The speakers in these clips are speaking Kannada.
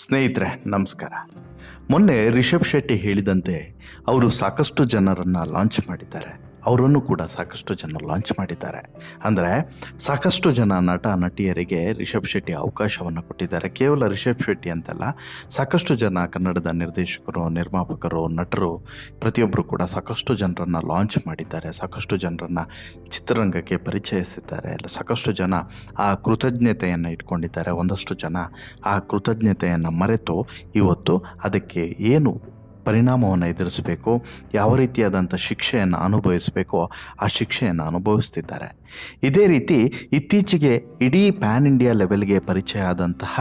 ಸ್ನೇಹಿತರೆ ನಮಸ್ಕಾರ. ಮೊನ್ನೆ ರಿಷಬ್ ಶೆಟ್ಟಿ ಹೇಳಿದಂತೆ ಅವರು ಸಾಕಷ್ಟು ಜನರನ್ನು ಲಾಂಚ್ ಮಾಡಿದ್ದಾರೆ. ಅವರನ್ನು ಕೂಡ ಸಾಕಷ್ಟು ಜನ ಲಾಂಚ್ ಮಾಡಿದ್ದಾರೆ. ಅಂದರೆ ಸಾಕಷ್ಟು ಜನ ನಟ ನಟಿಯರಿಗೆ ರಿಷಬ್ ಶೆಟ್ಟಿ ಅವಕಾಶವನ್ನು ಕೊಟ್ಟಿದ್ದಾರೆ. ಕೇವಲ ರಿಷಬ್ ಶೆಟ್ಟಿ ಅಂತಲ್ಲ, ಸಾಕಷ್ಟು ಜನ ಕನ್ನಡದ ನಿರ್ದೇಶಕರು, ನಿರ್ಮಾಪಕರು, ನಟರು ಪ್ರತಿಯೊಬ್ಬರು ಕೂಡ ಸಾಕಷ್ಟು ಜನರನ್ನು ಲಾಂಚ್ ಮಾಡಿದ್ದಾರೆ. ಸಾಕಷ್ಟು ಜನರನ್ನು ಚಿತ್ರರಂಗಕ್ಕೆ ಪರಿಚಯಿಸಿದ್ದಾರೆ. ಸಾಕಷ್ಟು ಜನ ಆ ಕೃತಜ್ಞತೆಯನ್ನು ಇಟ್ಕೊಂಡಿದ್ದಾರೆ. ಒಂದಷ್ಟು ಜನ ಆ ಕೃತಜ್ಞತೆಯನ್ನು ಮರೆತು ಇವತ್ತು ಅದಕ್ಕೆ ಏನು ಪರಿಣಾಮವನ್ನು ಎದುರಿಸಬೇಕು, ಯಾವ ರೀತಿಯಾದಂಥ ಶಿಕ್ಷೆಯನ್ನು ಅನುಭವಿಸಬೇಕೋ ಆ ಶಿಕ್ಷೆಯನ್ನು ಅನುಭವಿಸ್ತಿದ್ದಾರೆ. ಇದೇ ರೀತಿ ಇತ್ತೀಚೆಗೆ ಇಡೀ ಪ್ಯಾನ್ ಇಂಡಿಯಾ ಲೆವೆಲ್ಗೆ ಪರಿಚಯ ಆದಂತಹ,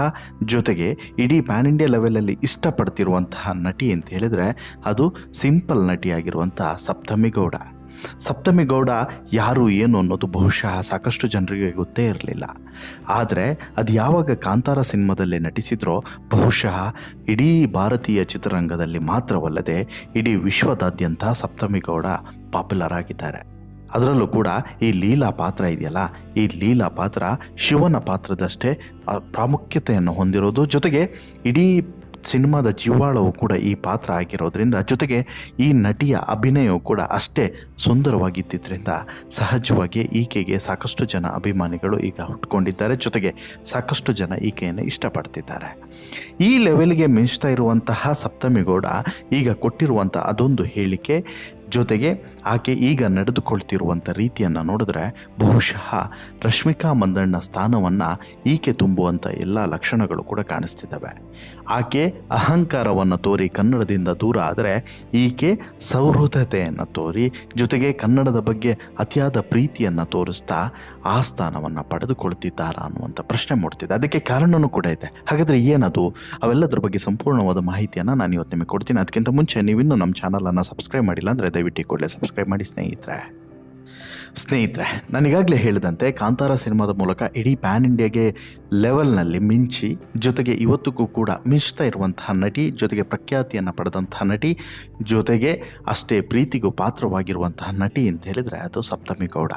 ಜೊತೆಗೆ ಇಡೀ ಪ್ಯಾನ್ ಇಂಡಿಯಾ ಲೆವೆಲಲ್ಲಿ ಇಷ್ಟಪಡ್ತಿರುವಂತಹ ನಟಿ ಅಂತ ಹೇಳಿದರೆ ಅದು ಸಿಂಪಲ್ ನಟಿಯಾಗಿರುವಂಥ ಸಪ್ತಮಿ ಗೌಡ. ಸಪ್ತಮಿ ಗೌಡ ಯಾರು ಏನು ಅನ್ನೋದು ಬಹುಶಃ ಸಾಕಷ್ಟು ಜನರಿಗೆ ಗೊತ್ತೇ ಇರಲಿಲ್ಲ. ಆದರೆ ಅದು ಯಾವಾಗ ಕಾಂತಾರ ಸಿನಿಮಾದಲ್ಲಿ ನಟಿಸಿದ್ರೋ ಬಹುಶಃ ಇಡೀ ಭಾರತೀಯ ಚಿತ್ರರಂಗದಲ್ಲಿ ಮಾತ್ರವಲ್ಲದೆ ಇಡೀ ವಿಶ್ವದಾದ್ಯಂತ ಸಪ್ತಮಿ ಗೌಡ ಪಾಪ್ಯುಲರ್ ಆಗಿದ್ದಾರೆ. ಅದರಲ್ಲೂ ಕೂಡ ಈ ಲೀಲಾ ಪಾತ್ರ ಇದೆಯಲ್ಲ, ಈ ಲೀಲಾ ಪಾತ್ರ ಶಿವನ ಪಾತ್ರದಷ್ಟೇ ಪ್ರಾಮುಖ್ಯತೆಯನ್ನು ಹೊಂದಿರೋದು. ಜೊತೆಗೆ ಇಡೀ ಸಿನಿಮಾದ ಜೀವಾಳವು ಕೂಡ ಈ ಪಾತ್ರ ಆಗಿರೋದ್ರಿಂದ, ಜೊತೆಗೆ ಈ ನಟಿಯ ಅಭಿನಯವು ಕೂಡ ಅಷ್ಟೇ ಸುಂದರವಾಗಿದ್ದರಿಂದ ಸಹಜವಾಗಿ ಈಕೆಗೆ ಸಾಕಷ್ಟು ಜನ ಅಭಿಮಾನಿಗಳು ಈಗ ಹುಟ್ಕೊಂಡಿದ್ದಾರೆ. ಜೊತೆಗೆ ಸಾಕಷ್ಟು ಜನ ಈಕೆಯನ್ನು ಇಷ್ಟಪಡ್ತಿದ್ದಾರೆ. ಈ ಲೆವೆಲ್ಗೆ ಮಿಂಚ್ತಾ ಇರುವಂತಹ ಸಪ್ತಮಿ ಗೌಡ ಈಗ ಕೊಟ್ಟಿರುವಂಥ ಅದೊಂದು ಹೇಳಿಕೆ, ಜೊತೆಗೆ ಆಕೆ ಈಗ ನಡೆದುಕೊಳ್ತಿರುವಂಥ ರೀತಿಯನ್ನು ನೋಡಿದ್ರೆ ಬಹುಶಃ ರಶ್ಮಿಕಾ ಮಂದಣ್ಣ ಸ್ಥಾನವನ್ನು ಈಕೆ ತುಂಬುವಂಥ ಎಲ್ಲ ಲಕ್ಷಣಗಳು ಕೂಡ ಕಾಣಿಸ್ತಿದ್ದಾವೆ. ಆಕೆ ಅಹಂಕಾರವನ್ನು ತೋರಿ ಕನ್ನಡದಿಂದ ದೂರ ಆದರೆ ಈಕೆ ಸೌಹೃದತೆಯನ್ನು ತೋರಿ, ಜೊತೆಗೆ ಕನ್ನಡದ ಬಗ್ಗೆ ಅತಿಯಾದ ಪ್ರೀತಿಯನ್ನು ತೋರಿಸ್ತಾ ಆ ಸ್ಥಾನವನ್ನು ಪಡೆದುಕೊಳ್ತಿದ್ದಾರಾ ಅನ್ನುವಂಥ ಪ್ರಶ್ನೆ ಮೂಡ್ತಿದೆ. ಅದಕ್ಕೆ ಕಾರಣವೂ ಕೂಡ ಇದೆ. ಹಾಗಾದರೆ ಏನದು? ಅವೆಲ್ಲದರ ಬಗ್ಗೆ ಸಂಪೂರ್ಣವಾದ ಮಾಹಿತಿಯನ್ನು ನಾನು ಇವತ್ತು ನಿಮಗೆ ಕೊಡ್ತೀನಿ. ಅದಕ್ಕಿಂತ ಮುಂಚೆ ನೀವಿನ್ನೂ ನಮ್ಮ ಚಾನಲನ್ನು ಸಬ್ಸ್ಕ್ರೈಬ್ ಮಾಡಿಲ್ಲ ಅಂದರೆ ದಯವಿಟ್ಟು ಕೂಡಲೇ ಸಬ್ಸ್ಕ್ರೈಬ್ ಮಾಡಿ ಸ್ನೇಹಿತರೆ, ನಾನೀಗಾಗಲೇ ಹೇಳಿದಂತೆ ಕಾಂತಾರ ಸಿನಿಮಾದ ಮೂಲಕ ಇಡೀ ಪ್ಯಾನ್ ಇಂಡಿಯಾಗೆ ಲೆವೆಲ್ನಲ್ಲಿ ಮಿಂಚಿ, ಜೊತೆಗೆ ಇವತ್ತಿಗೂ ಕೂಡ ಮಿಂಚ್ತಾ ಇರುವಂತಹ ನಟಿ, ಜೊತೆಗೆ ಪ್ರಖ್ಯಾತಿಯನ್ನು ಪಡೆದಂತಹ ನಟಿ, ಜೊತೆಗೆ ಅಷ್ಟೇ ಪ್ರೀತಿಗೂ ಪಾತ್ರವಾಗಿರುವಂತಹ ನಟಿ ಅಂತ ಹೇಳಿದರೆ ಅದು ಸಪ್ತಮಿ ಗೌಡ.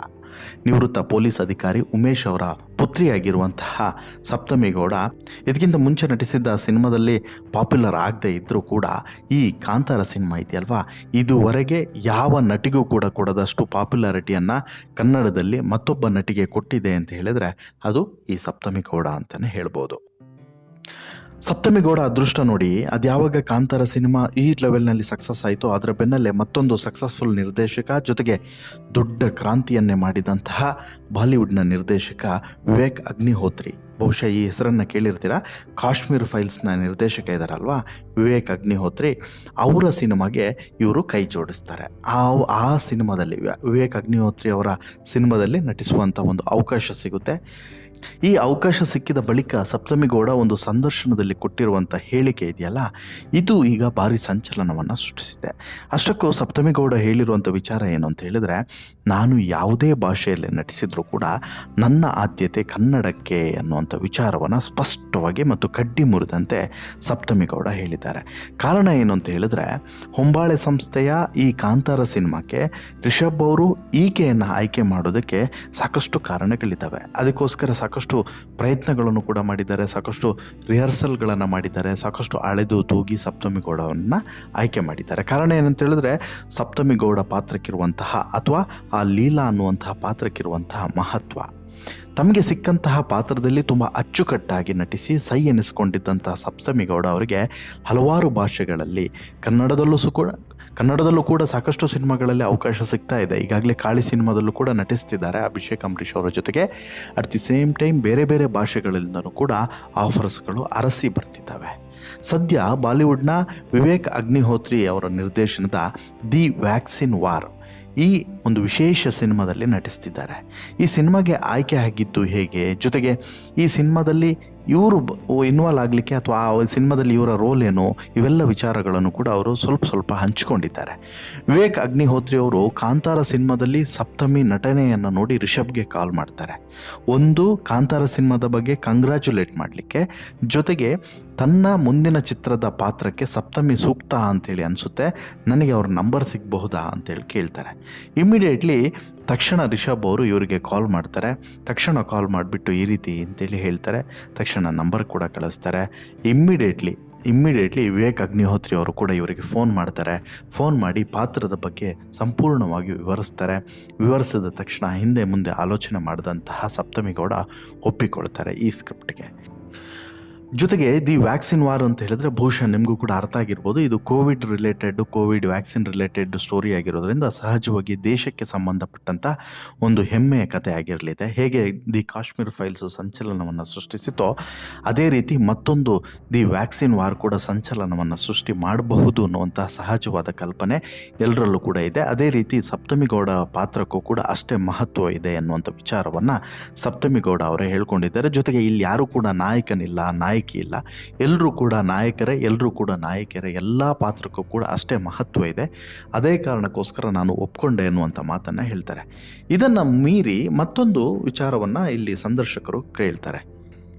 ನಿವೃತ್ತ ಪೊಲೀಸ್ ಅಧಿಕಾರಿ ಉಮೇಶ್ ಅವರ ಪುತ್ರಿಯಾಗಿರುವಂತಹ ಸಪ್ತಮಿ ಗೌಡ ಇದಕ್ಕಿಂತ ಮುಂಚೆ ನಟಿಸಿದ್ದ ಸಿನಿಮಾದಲ್ಲಿ ಪಾಪ್ಯುಲರ್ ಆಗದೇ ಇದ್ದರೂ ಕೂಡ ಈ ಕಾಂತಾರ ಸಿನಿಮಾ ಇದೆಯಲ್ವಾ, ಇದುವರೆಗೆ ಯಾವ ನಟಿಗೂ ಕೂಡ ಕೊಡದಷ್ಟು ಪಾಪ್ಯುಲಾರಿಟಿಯನ್ನು ಕನ್ನಡದಲ್ಲಿ ಮತ್ತೊಬ್ಬ ನಟಿಗೆ ಕೊಟ್ಟಿದೆ ಅಂತ ಹೇಳಿದರೆ ಅದು ಈ ಸಪ್ತಮಿ ಗೌಡ ಅಂತಲೇ ಹೇಳ್ಬೋದು. ಸಪ್ತಮಿ ಗೌಡ ಅದೃಷ್ಟ ನೋಡಿ, ಅದು ಯಾವಾಗ ಕಾಂತಾರ ಸಿನಿಮಾ ಈ ಲೆವೆಲ್ನಲ್ಲಿ ಸಕ್ಸಸ್ ಆಯಿತು, ಅದರ ಬೆನ್ನಲ್ಲೇ ಮತ್ತೊಂದು ಸಕ್ಸಸ್ಫುಲ್ ನಿರ್ದೇಶಕ, ಜೊತೆಗೆ ದೊಡ್ಡ ಕ್ರಾಂತಿಯನ್ನೇ ಮಾಡಿದಂತಹ ಬಾಲಿವುಡ್ನ ನಿರ್ದೇಶಕ ವಿವೇಕ್ ಅಗ್ನಿಹೋತ್ರಿ. ಬಹುಶಃ ಈ ಹೆಸರನ್ನು ಕೇಳಿರ್ತೀರ. ಕಾಶ್ಮೀರ್ ಫೈಲ್ಸ್ನ ನಿರ್ದೇಶಕ ಇದ್ದಾರಲ್ವಾ ವಿವೇಕ್ ಅಗ್ನಿಹೋತ್ರಿ, ಅವರ ಸಿನಿಮಾಗೆ ಇವರು ಕೈ ಜೋಡಿಸ್ತಾರೆ. ಆ ಸಿನಿಮಾದಲ್ಲಿ ವಿವೇಕ್ ಅಗ್ನಿಹೋತ್ರಿ ಅವರ ಸಿನಿಮಾದಲ್ಲಿ ನಟಿಸುವಂಥ ಒಂದು ಅವಕಾಶ ಸಿಗುತ್ತೆ. ಈ ಅವಕಾಶ ಸಿಕ್ಕಿದ ಬಳಿಕ ಸಪ್ತಮಿ ಗೌಡ ಒಂದು ಸಂದರ್ಶನದಲ್ಲಿ ಕೊಟ್ಟಿರುವಂಥ ಹೇಳಿಕೆ ಇದೆಯಲ್ಲ, ಇದು ಈಗ ಭಾರಿ ಸಂಚಲನವನ್ನು ಸೃಷ್ಟಿಸಿದೆ. ಅಷ್ಟಕ್ಕೂ ಸಪ್ತಮಿ ಗೌಡ ಹೇಳಿರುವಂಥ ವಿಚಾರ ಏನು ಅಂತ ಹೇಳಿದರೆ, ನಾನು ಯಾವುದೇ ಭಾಷೆಯಲ್ಲಿ ನಟಿಸಿದರೂ ಕೂಡ ನನ್ನ ಆದ್ಯತೆ ಕನ್ನಡಕ್ಕೆ ಅನ್ನುವಂಥ ವಿಚಾರವನ್ನು ಸ್ಪಷ್ಟವಾಗಿ ಮತ್ತು ಕಡ್ಡಿ ಮುರಿದಂತೆ ಸಪ್ತಮಿ ಗೌಡ ಹೇಳಿದ್ದಾರೆ. ಕಾರಣ ಏನು ಅಂತ ಹೇಳಿದ್ರೆ, ಹೊಂಬಾಳೆ ಸಂಸ್ಥೆಯ ಈ ಕಾಂತಾರ ಸಿನಿಮಾಕ್ಕೆ ರಿಷಬ್ ಅವರು ಈಕೆಯನ್ನು ಆಯ್ಕೆ ಮಾಡೋದಕ್ಕೆ ಸಾಕಷ್ಟು ಕಾರಣಗಳಿದ್ದಾವೆ. ಅದಕ್ಕೋಸ್ಕರ ಸಾಕಷ್ಟು ಪ್ರಯತ್ನಗಳನ್ನು ಕೂಡ ಮಾಡಿದ್ದಾರೆ, ಸಾಕಷ್ಟು ರಿಹರ್ಸಲ್ಗಳನ್ನು ಮಾಡಿದ್ದಾರೆ, ಸಾಕಷ್ಟು ಅಳೆದು ತೂಗಿ ಸಪ್ತಮಿ ಗೌಡವನ್ನು ಆಯ್ಕೆ ಮಾಡಿದ್ದಾರೆ. ಕಾರಣ ಏನಂತ ಹೇಳಿದ್ರೆ, ಸಪ್ತಮಿ ಗೌಡ ಪಾತ್ರಕ್ಕಿರುವಂತಹ ಅಥವಾ ಆ ಲೀಲಾ ಅನ್ನುವಂತಹ ಪಾತ್ರಕ್ಕಿರುವಂತಹ ಮಹತ್ವ. ತಮಗೆ ಸಿಕ್ಕಂತಹ ಪಾತ್ರದಲ್ಲಿ ತುಂಬ ಅಚ್ಚುಕಟ್ಟಾಗಿ ನಟಿಸಿ ಸೈ ಎನಿಸ್ಕೊಂಡಿದ್ದಂತಹ ಸಪ್ತಮಿ ಗೌಡ ಅವರಿಗೆ ಹಲವಾರು ಭಾಷೆಗಳಲ್ಲಿ, ಕನ್ನಡದಲ್ಲೂ ಕೂಡ ಸಾಕಷ್ಟು ಸಿನಿಮಾಗಳಲ್ಲಿ ಅವಕಾಶ ಸಿಗ್ತಾ ಇದೆ. ಈಗಾಗಲೇ ಕಾಳಿ ಸಿನಿಮಾದಲ್ಲೂ ಕೂಡ ನಟಿಸ್ತಿದ್ದಾರೆ ಅಭಿಷೇಕ್ ಅಂಬರೀಷ್ ಅವರ ಜೊತೆಗೆ. ಅಟ್ ದಿ ಸೇಮ್ ಟೈಮ್ ಬೇರೆ ಬೇರೆ ಭಾಷೆಗಳಿಂದಲೂ ಕೂಡ ಆಫರ್ಸ್ಗಳು ಅರಸಿ ಬರ್ತಿದ್ದಾವೆ. ಸದ್ಯ ಬಾಲಿವುಡ್ನ ವಿವೇಕ್ ಅಗ್ನಿಹೋತ್ರಿ ಅವರ ನಿರ್ದೇಶನದ ದಿ ವ್ಯಾಕ್ಸಿನ್ ವಾರ್ ಈ ಒಂದು ವಿಶೇಷ ಸಿನಿಮಾದಲ್ಲಿ ನಟಿಸ್ತಿದ್ದಾರೆ. ಈ ಸಿನಿಮಾಗೆ ಆಯ್ಕೆ ಆಗಿದ್ದು ಹೇಗೆ, ಜೊತೆಗೆ ಈ ಸಿನಿಮಾದಲ್ಲಿ ಇವರು ಇನ್ವಾಲ್ವ್ ಆಗಲಿಕ್ಕೆ ಅಥವಾ ಆ ಸಿನಿಮಾದಲ್ಲಿ ಇವರ ರೋಲ್ ಏನು, ಇವೆಲ್ಲ ವಿಚಾರಗಳನ್ನು ಕೂಡ ಅವರು ಸ್ವಲ್ಪ ಹಂಚಿಕೊಂಡಿದ್ದಾರೆ. ವಿವೇಕ್ ಅಗ್ನಿಹೋತ್ರಿ ಅವರು ಕಾಂತಾರ ಸಿನಿಮಾದಲ್ಲಿ ಸಪ್ತಮಿ ನಟನೆಯನ್ನು ನೋಡಿ ರಿಷಬ್ಗೆ ಕಾಲ್ ಮಾಡ್ತಾರೆ. ಒಂದು ಕಾಂತಾರ ಸಿನಿಮಾದ ಬಗ್ಗೆ ಕಂಗ್ರ್ಯಾಚುಲೇಟ್ ಮಾಡಲಿಕ್ಕೆ, ಜೊತೆಗೆ ತನ್ನ ಮುಂದಿನ ಚಿತ್ರದ ಪಾತ್ರಕ್ಕೆ ಸಪ್ತಮಿ ಸೂಕ್ತ ಅಂಥೇಳಿ ಅನಿಸುತ್ತೆ, ನನಗೆ ಅವ್ರ ನಂಬರ್ ಸಿಗಬಹುದಾ ಅಂತೇಳಿ ಕೇಳ್ತಾರೆ. ಇಮ್ಮಿಡಿಯೇಟ್ಲಿ ತಕ್ಷಣ ರಿಷಬ್ ಅವರು ಇವರಿಗೆ ಕಾಲ್ ಮಾಡ್ತಾರೆ. ತಕ್ಷಣ ಕಾಲ್ ಮಾಡಿಬಿಟ್ಟು ಈ ರೀತಿ ಅಂತೇಳಿ ಹೇಳ್ತಾರೆ. ತಕ್ಷಣ ನಂಬರ್ ಕೂಡ ಕಳಿಸ್ತಾರೆ. ಇಮ್ಮಿಡಿಯೇಟ್ಲಿ ವಿವೇಕ್ ಅಗ್ನಿಹೋತ್ರಿ ಅವರು ಕೂಡ ಇವರಿಗೆ ಫೋನ್ ಮಾಡ್ತಾರೆ. ಫೋನ್ ಮಾಡಿ ಪಾತ್ರದ ಬಗ್ಗೆ ಸಂಪೂರ್ಣವಾಗಿ ವಿವರಿಸ್ತಾರೆ. ವಿವರಿಸಿದ ತಕ್ಷಣ ಹಿಂದೆ ಮುಂದೆ ಆಲೋಚನೆ ಮಾಡಿದಂತಹ ಸಪ್ತಮಿ ಗೌಡ ಒಪ್ಪಿಕೊಳ್ತಾರೆ ಈ ಸ್ಕ್ರಿಪ್ಟ್ಗೆ. ಜೊತೆಗೆ ದಿ ವ್ಯಾಕ್ಸಿನ್ ವಾರ್ ಅಂತ ಹೇಳಿದ್ರೆ ಬಹುಶಃ ನಿಮಗೂ ಕೂಡ ಅರ್ಥ ಆಗಿರ್ಬೋದು. ಇದು ಕೋವಿಡ್ ವ್ಯಾಕ್ಸಿನ್ ರಿಲೇಟೆಡ್ ಸ್ಟೋರಿ ಆಗಿರೋದ್ರಿಂದ ಸಹಜವಾಗಿ ದೇಶಕ್ಕೆ ಸಂಬಂಧಪಟ್ಟಂಥ ಒಂದು ಹೆಮ್ಮೆಯ ಕಥೆ ಆಗಿರಲಿದೆ. ಹೇಗೆ ದಿ ಕಾಶ್ಮೀರ್ ಫೈಲ್ಸ್ ಸಂಚಲನವನ್ನು ಸೃಷ್ಟಿಸಿತೋ ಅದೇ ರೀತಿ ಮತ್ತೊಂದು ದಿ ವ್ಯಾಕ್ಸಿನ್ ವಾರ್ ಕೂಡ ಸಂಚಲನವನ್ನು ಸೃಷ್ಟಿ ಮಾಡಬಹುದು ಅನ್ನುವಂಥ ಸಹಜವಾದ ಕಲ್ಪನೆ ಎಲ್ಲರಲ್ಲೂ ಕೂಡ ಇದೆ. ಅದೇ ರೀತಿ ಸಪ್ತಮಿ ಗೌಡ ಪಾತ್ರಕ್ಕೂ ಕೂಡ ಅಷ್ಟೇ ಮಹತ್ವ ಇದೆ ಅನ್ನುವಂಥ ವಿಚಾರವನ್ನು ಸಪ್ತಮಿ ಗೌಡ ಅವರೇ ಹೇಳ್ಕೊಂಡಿದ್ದಾರೆ. ಜೊತೆಗೆ ಇಲ್ಲಿ ಯಾರೂ ಕೂಡ ನಾಯಕನಿಲ್ಲ, ನಾಯಕಿ ಇಲ್ಲ, ಎಲ್ಲರೂ ಕೂಡ ನಾಯಕರೇ, ಎಲ್ಲ ಪಾತ್ರಕ್ಕೂ ಕೂಡ ಅಷ್ಟೇ ಮಹತ್ವ ಇದೆ. ಅದೇ ಕಾರಣಕ್ಕೋಸ್ಕರ ನಾನು ಒಪ್ಕೊಂಡೆ ಅನ್ನುವಂಥ ಮಾತನ್ನು ಹೇಳ್ತಾರೆ. ಇದನ್ನು ಮೀರಿ ಮತ್ತೊಂದು ವಿಚಾರವನ್ನು ಇಲ್ಲಿ ಸಂದರ್ಶಕರು ಕೇಳ್ತಾರೆ.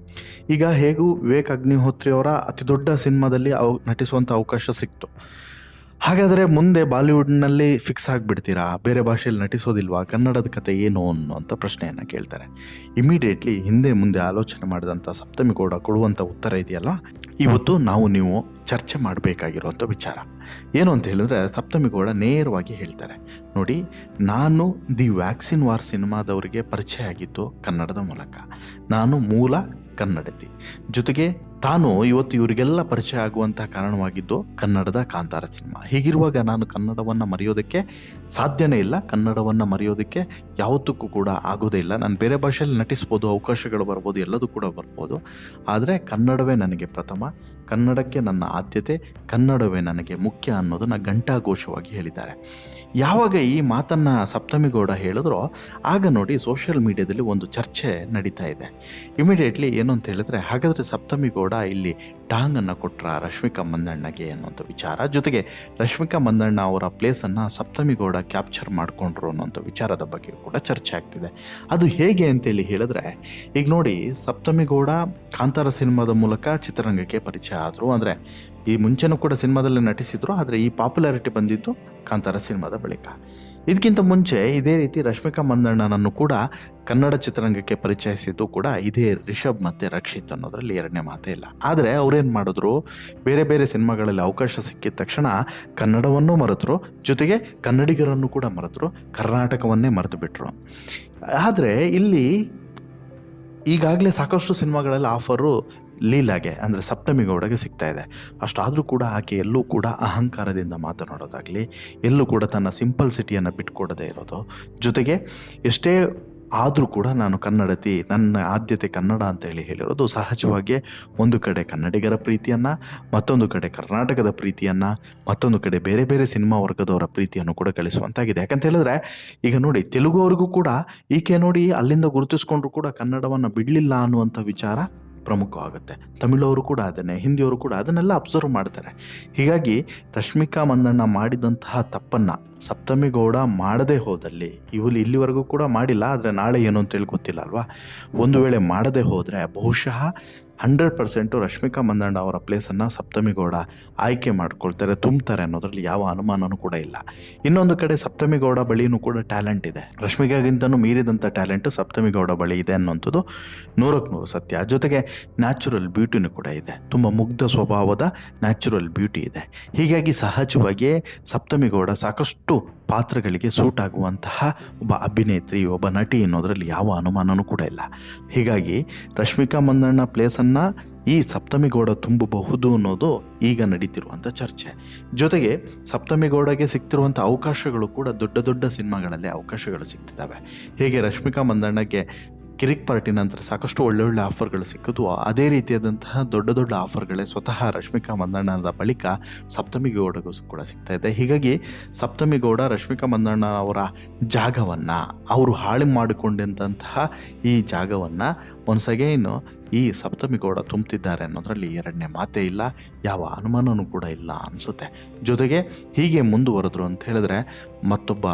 ಈಗ ಹೇಗೂ ವಿವೇಕ್ ಅಗ್ನಿಹೋತ್ರಿ ಅವರ ಅತಿ ದೊಡ್ಡ ಸಿನಿಮಾದಲ್ಲಿ ನಟಿಸುವಂಥ ಅವಕಾಶ ಸಿಕ್ತು. ಹಾಗಾದರೆ ಮುಂದೆ ಬಾಲಿವುಡ್ನಲ್ಲಿ ಫಿಕ್ಸ್ ಆಗಿಬಿಡ್ತೀರಾ, ಬೇರೆ ಭಾಷೆಯಲ್ಲಿ ನಟಿಸೋದಿಲ್ವಾ, ಕನ್ನಡದ ಕತೆ ಏನು ಅನ್ನುವಂಥ ಪ್ರಶ್ನೆಯನ್ನು ಕೇಳ್ತಾರೆ. ಇಮಿಡಿಯೇಟ್ಲಿ ಹಿಂದೆ ಮುಂದೆ ಆಲೋಚನೆ ಮಾಡಿದಂಥ ಸಪ್ತಮಿ ಗೌಡ ಕೊಡುವಂಥ ಉತ್ತರ ಇದೆಯಲ್ಲ, ಇವತ್ತು ನೀವು ಚರ್ಚೆ ಮಾಡಬೇಕಾಗಿರುವಂಥ ವಿಚಾರ ಏನು ಅಂತ ಹೇಳಿದ್ರೆ, ಸಪ್ತಮಿ ಗೌಡ ನೇರವಾಗಿ ಹೇಳ್ತಾರೆ, ನೋಡಿ ನಾನು ದಿ ವ್ಯಾಕ್ಸಿನ್ ವಾರ್ ಸಿನಿಮಾದವರಿಗೆ ಪರಿಚಯ ಆಗಿದ್ದು ಕನ್ನಡದ ಮೂಲಕ, ನಾನು ಮೂಲ ಕನ್ನಡತಿ, ಜೊತೆಗೆ ತಾನು ಇವತ್ತು ಇವರಿಗೆಲ್ಲ ಪರಿಚಯ ಆಗುವಂಥ ಕಾರಣವಾಗಿದ್ದು ಕನ್ನಡದ ಕಾಂತಾರ ಸಿನಿಮಾ. ಹೀಗಿರುವಾಗ ನಾನು ಕನ್ನಡವನ್ನು ಮರೆಯೋದಕ್ಕೆ ಸಾಧ್ಯನೇ ಇಲ್ಲ, ಕನ್ನಡವನ್ನು ಮರೆಯೋದಕ್ಕೆ ಯಾವತ್ತಕ್ಕೂ ಕೂಡ ಆಗೋದೇ ಇಲ್ಲ. ನಾನು ಬೇರೆ ಭಾಷೆಯಲ್ಲಿ ನಟಿಸ್ಬೋದು, ಅವಕಾಶಗಳು ಬರ್ಬೋದು, ಎಲ್ಲದೂ ಕೂಡ ಬರ್ಬೋದು, ಆದರೆ ಕನ್ನಡವೇ ನನಗೆ ಪ್ರಥಮ, ಕನ್ನಡಕ್ಕೆ ನನ್ನ ಆದ್ಯತೆ, ಕನ್ನಡವೇ ನನಗೆ ಮುಖ್ಯ ಅನ್ನೋದನ್ನು ಘಂಟಾಘೋಷವಾಗಿ ಹೇಳಿದ್ದಾರೆ. ಯಾವಾಗ ಈ ಮಾತನ್ನು ಸಪ್ತಮಿ ಗೌಡ ಹೇಳಿದ್ರೋ ಆಗ ನೋಡಿ ಸೋಷಿಯಲ್ ಮೀಡಿಯಾದಲ್ಲಿ ಒಂದು ಚರ್ಚೆ ನಡೀತಾ ಇದೆ. ಇಮಿಡಿಯೇಟ್ಲಿ ಏನು ಅಂತ ಹೇಳಿದ್ರೆ, ಹಾಗಾದರೆ ಸಪ್ತಮಿ ಗೌಡ ಇಲ್ಲಿ ಟಾಂಗನ್ನು ಕೊಟ್ರ ರಶ್ಮಿಕಾ ಮಂದಣ್ಣಗೆ ಅನ್ನೋಂಥ ವಿಚಾರ, ಜೊತೆಗೆ ರಶ್ಮಿಕಾ ಮಂದಣ್ಣ ಅವರ ಪ್ಲೇಸನ್ನು ಸಪ್ತಮಿ ಗೌಡ ಕ್ಯಾಪ್ಚರ್ ಮಾಡಿಕೊಂಡ್ರು ಅನ್ನೋಂಥ ವಿಚಾರದ ಬಗ್ಗೆ ಕೂಡ ಚರ್ಚೆ ಆಗ್ತಿದೆ. ಅದು ಹೇಗೆ ಅಂತೇಳಿ ಹೇಳಿದ್ರೆ, ಈಗ ನೋಡಿ ಸಪ್ತಮಿ ಗೌಡ ಕಾಂತಾರ ಸಿನಿಮಾದ ಮೂಲಕ ಚಿತ್ರರಂಗಕ್ಕೆ ಪರಿಚಯ ಆದರು. ಅಂದರೆ ಈ ಮುಂಚೆನೂ ಕೂಡ ಸಿನಿಮಾದಲ್ಲಿ ನಟಿಸಿದ್ರು, ಆದರೆ ಈ ಪಾಪ್ಯುಲಾರಿಟಿ ಬಂದಿದ್ದು ಕಾಂತಾರ ಸಿನಿಮಾದ ಬಳಿಕ. ಇದಕ್ಕಿಂತ ಮುಂಚೆ ಇದೇ ರೀತಿ ರಶ್ಮಿಕಾ ಮಂದಣ್ಣನನ್ನು ಕೂಡ ಕನ್ನಡ ಚಿತ್ರರಂಗಕ್ಕೆ ಪರಿಚಯಿಸಿದ್ದು ಕೂಡ ಇದೇ ರಿಷಬ್ ಮತ್ತು ರಕ್ಷಿತ್ ಅನ್ನೋದ್ರಲ್ಲಿ ಎರಡನೇ ಮಾತೇ ಇಲ್ಲ. ಆದರೆ ಅವರೇನು ಮಾಡಿದ್ರು, ಬೇರೆ ಬೇರೆ ಸಿನಿಮಾಗಳಲ್ಲಿ ಅವಕಾಶ ಸಿಕ್ಕಿದ ತಕ್ಷಣ ಕನ್ನಡವನ್ನು ಮರೆತರು, ಜೊತೆಗೆ ಕನ್ನಡಿಗರನ್ನು ಕೂಡ ಮರೆತರು, ಕರ್ನಾಟಕವನ್ನೇ ಮರೆತು ಬಿಟ್ಟರು. ಆದರೆ ಇಲ್ಲಿ ಈಗಾಗಲೇ ಸಾಕಷ್ಟು ಸಿನಿಮಾಗಳಲ್ಲಿ ಆಫರು ಲೀಲಾಗೆ ಅಂದರೆ ಸಪ್ತಮಿ ಗೌಡಗೆ ಸಿಗ್ತಾ ಇದೆ. ಅಷ್ಟಾದರೂ ಕೂಡ ಆಕೆ ಎಲ್ಲೂ ಕೂಡ ಅಹಂಕಾರದಿಂದ ಮಾತನಾಡೋದಾಗಲಿ, ಎಲ್ಲೂ ಕೂಡ ತನ್ನ ಸಿಂಪಲ್ಸಿಟಿಯನ್ನು ಬಿಟ್ಕೊಡದೇ ಇರೋದು, ಜೊತೆಗೆ ಎಷ್ಟೇ ಆದರೂ ಕೂಡ ನಾನು ಕನ್ನಡತಿ, ನನ್ನ ಆದ್ಯತೆ ಕನ್ನಡ ಅಂತೇಳಿ ಹೇಳಿರೋದು ಸಹಜವಾಗಿ ಒಂದು ಕಡೆ ಕನ್ನಡಿಗರ ಪ್ರೀತಿಯನ್ನು, ಮತ್ತೊಂದು ಕಡೆ ಕರ್ನಾಟಕದ ಪ್ರೀತಿಯನ್ನು, ಮತ್ತೊಂದು ಕಡೆ ಬೇರೆ ಬೇರೆ ಸಿನಿಮಾ ವರ್ಗದವರ ಪ್ರೀತಿಯನ್ನು ಕೂಡ ಗಳಿಸುವಂತಾಗಿದೆ. ಯಾಕಂತ ಹೇಳಿದ್ರೆ ಈಗ ನೋಡಿ ತೆಲುಗು ಅವ್ರಿಗೂ ಕೂಡ ಈಕೆ ನೋಡಿ ಅಲ್ಲಿಂದ ಗುರುತಿಸ್ಕೊಂಡ್ರು ಕೂಡ ಕನ್ನಡವನ್ನು ಬಿಡಲಿಲ್ಲ ಅನ್ನುವಂಥ ವಿಚಾರ ಪ್ರಮುಖವಾಗುತ್ತೆ. ತಮಿಳವರು ಕೂಡ ಅದನ್ನೇ, ಹಿಂದಿಯವರು ಕೂಡ ಅದನ್ನೆಲ್ಲ ಅಬ್ಸರ್ವ್ ಮಾಡ್ತಾರೆ. ಹೀಗಾಗಿ ರಶ್ಮಿಕಾ ಮಂದಣ್ಣ ಮಾಡಿದಂತಹ ತಪ್ಪನ್ನು ಸಪ್ತಮಿ ಗೌಡ ಮಾಡದೇ ಹೋದಲ್ಲಿ, ಇಲ್ಲಿವರೆಗೂ ಕೂಡ ಮಾಡಿಲ್ಲ, ಆದರೆ ನಾಳೆ ಏನು ಅಂತೇಳಿ ಗೊತ್ತಿಲ್ಲ ಅಲ್ವಾ, ಒಂದು ವೇಳೆ ಮಾಡದೇ ಹೋದರೆ ಬಹುಶಃ 100% ರಶ್ಮಿಕಾ ಮಂದಣ್ಣ ಅವರ ಪ್ಲೇಸನ್ನು ಸಪ್ತಮಿ ಗೌಡ ಆಯ್ಕೆ ಮಾಡ್ಕೊಳ್ತಾರೆ, ತುಂಬ್ತಾರೆ ಅನ್ನೋದ್ರಲ್ಲಿ ಯಾವ ಅನುಮಾನನೂ ಕೂಡ ಇಲ್ಲ. ಇನ್ನೊಂದು ಕಡೆ ಸಪ್ತಮಿ ಗೌಡ ಬಳಿಯೂ ಕೂಡ ಟ್ಯಾಲೆಂಟ್ ಇದೆ, ರಶ್ಮಿಕಾಗಿಂತನೂ ಮೀರಿದಂಥ ಟ್ಯಾಲೆಂಟು ಸಪ್ತಮಿ ಗೌಡ ಬಳಿ ಇದೆ ಅನ್ನೋಂಥದ್ದು 100% ಸತ್ಯ. ಜೊತೆಗೆ ನ್ಯಾಚುರಲ್ ಬ್ಯೂಟಿನೂ ಕೂಡ ಇದೆ, ತುಂಬ ಮುಗ್ಧ ಸ್ವಭಾವದ ನ್ಯಾಚುರಲ್ ಬ್ಯೂಟಿ ಇದೆ. ಹೀಗಾಗಿ ಸಹಜವಾಗಿಯೇ ಸಪ್ತಮಿ ಗೌಡ ಸಾಕಷ್ಟು ಪಾತ್ರಗಳಿಗೆ ಸೂಟ್ ಆಗುವಂತಹ ಒಬ್ಬ ಅಭಿನೇತ್ರಿ, ಒಬ್ಬ ನಟಿ ಅನ್ನೋದರಲ್ಲಿ ಯಾವ ಅನುಮಾನನೂ ಕೂಡ ಇಲ್ಲ. ಹೀಗಾಗಿ ರಶ್ಮಿಕಾ ಮಂದಣ್ಣ ಪ್ಲೇಸನ್ನು ಈ ಸಪ್ತಮಿ ಗೌಡ ತುಂಬಬಹುದು ಅನ್ನೋದು ಈಗ ನಡೀತಿರುವಂಥ ಚರ್ಚೆ. ಜೊತೆಗೆ ಸಪ್ತಮಿ ಗೌಡಗೆ ಸಿಗ್ತಿರುವಂಥ ಅವಕಾಶಗಳು ಕೂಡ ದೊಡ್ಡ ದೊಡ್ಡ ಸಿನಿಮಾಗಳಲ್ಲಿ ಅವಕಾಶಗಳು ಸಿಗ್ತಿದ್ದಾವೆ. ಹೇಗೆ ರಶ್ಮಿಕಾ ಮಂದಣ್ಣಗೆ ಕಿರಿಕ್ ಪಾರ್ಟಿ ನಂತರ ಸಾಕಷ್ಟು ಒಳ್ಳೊಳ್ಳೆ ಆಫರ್ಗಳು ಸಿಕ್ಕಿದ್ವು, ಅದೇ ರೀತಿಯಾದಂತಹ ದೊಡ್ಡ ದೊಡ್ಡ ಆಫರ್ಗಳೇ ಸ್ವತಃ ರಶ್ಮಿಕಾ ಮಂದಣ್ಣನ ಬಳಿಕ ಸಪ್ತಮಿ ಗೌಡಗೂ ಕೂಡ ಸಿಗ್ತಾ ಇದೆ. ಹೀಗಾಗಿ ಸಪ್ತಮಿ ಗೌಡ ರಶ್ಮಿಕಾ ಮಂದಣ್ಣ ಅವರ ಜಾಗವನ್ನು, ಅವರು ಹಾಳು ಮಾಡಿಕೊಂಡಂತಹ ಈ ಜಾಗವನ್ನು ಒನ್ಸ್ ಅಗೈನ್ ಈ ಸಪ್ತಮಿ ಗೌಡ ತುಂಬ್ತಿದ್ದಾರೆ ಅನ್ನೋದರಲ್ಲಿ ಎರಡನೇ ಮಾತೇ ಇಲ್ಲ, ಯಾವ ಅನುಮಾನವೂ ಕೂಡ ಇಲ್ಲ ಅನಿಸುತ್ತೆ. ಜೊತೆಗೆ ಹೀಗೆ ಮುಂದುವರೆದ್ರು ಅಂತ ಹೇಳಿದ್ರೆ ಮತ್ತೊಬ್ಬ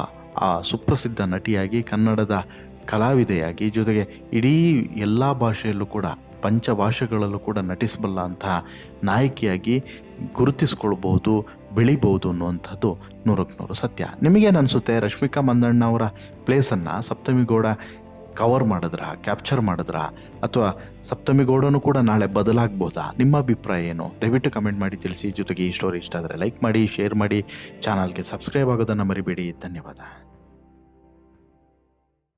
ಸುಪ್ರಸಿದ್ಧ ನಟಿಯಾಗಿ, ಕನ್ನಡದ ಕಲಾವಿದೆಯಾಗಿ, ಜೊತೆಗೆ ಇಡೀ ಎಲ್ಲ ಭಾಷೆಯಲ್ಲೂ ಕೂಡ ಪಂಚಭಾಷೆಗಳಲ್ಲೂ ಕೂಡ ನಟಿಸಬಲ್ಲ ಅಂತಹ ನಾಯಕಿಯಾಗಿ ಗುರುತಿಸ್ಕೊಳ್ಬಹುದು, ಬೆಳಿಬೋದು ಅನ್ನುವಂಥದ್ದು 100ಕ್ಕೆ 100 ಸತ್ಯ. ನಿಮಗೇನು ಅನಿಸುತ್ತೆ, ರಶ್ಮಿಕಾ ಮಂದಣ್ಣ ಅವರ ಪ್ಲೇಸನ್ನು ಸಪ್ತಮಿ ಗೌಡ ಕವರ್ ಮಾಡಿದ್ರ, ಕ್ಯಾಪ್ಚರ್ ಮಾಡಿದ್ರ, ಅಥವಾ ಸಪ್ತಮಿ ಗೌಡನೂ ಕೂಡ ನಾಳೆ ಬದಲಾಗ್ಬೋದಾ? ನಿಮ್ಮ ಅಭಿಪ್ರಾಯ ಏನು? ದಯವಿಟ್ಟು ಕಮೆಂಟ್ ಮಾಡಿ ತಿಳಿಸಿ. ಜೊತೆಗೆ ಈ ಸ್ಟೋರಿ ಇಷ್ಟ ಆದರೆ ಲೈಕ್ ಮಾಡಿ, ಶೇರ್ ಮಾಡಿ, ಚಾನಲ್ಗೆ ಸಬ್ಸ್ಕ್ರೈಬ್ ಆಗೋದನ್ನು ಮರಿಬೇಡಿ. ಧನ್ಯವಾದ.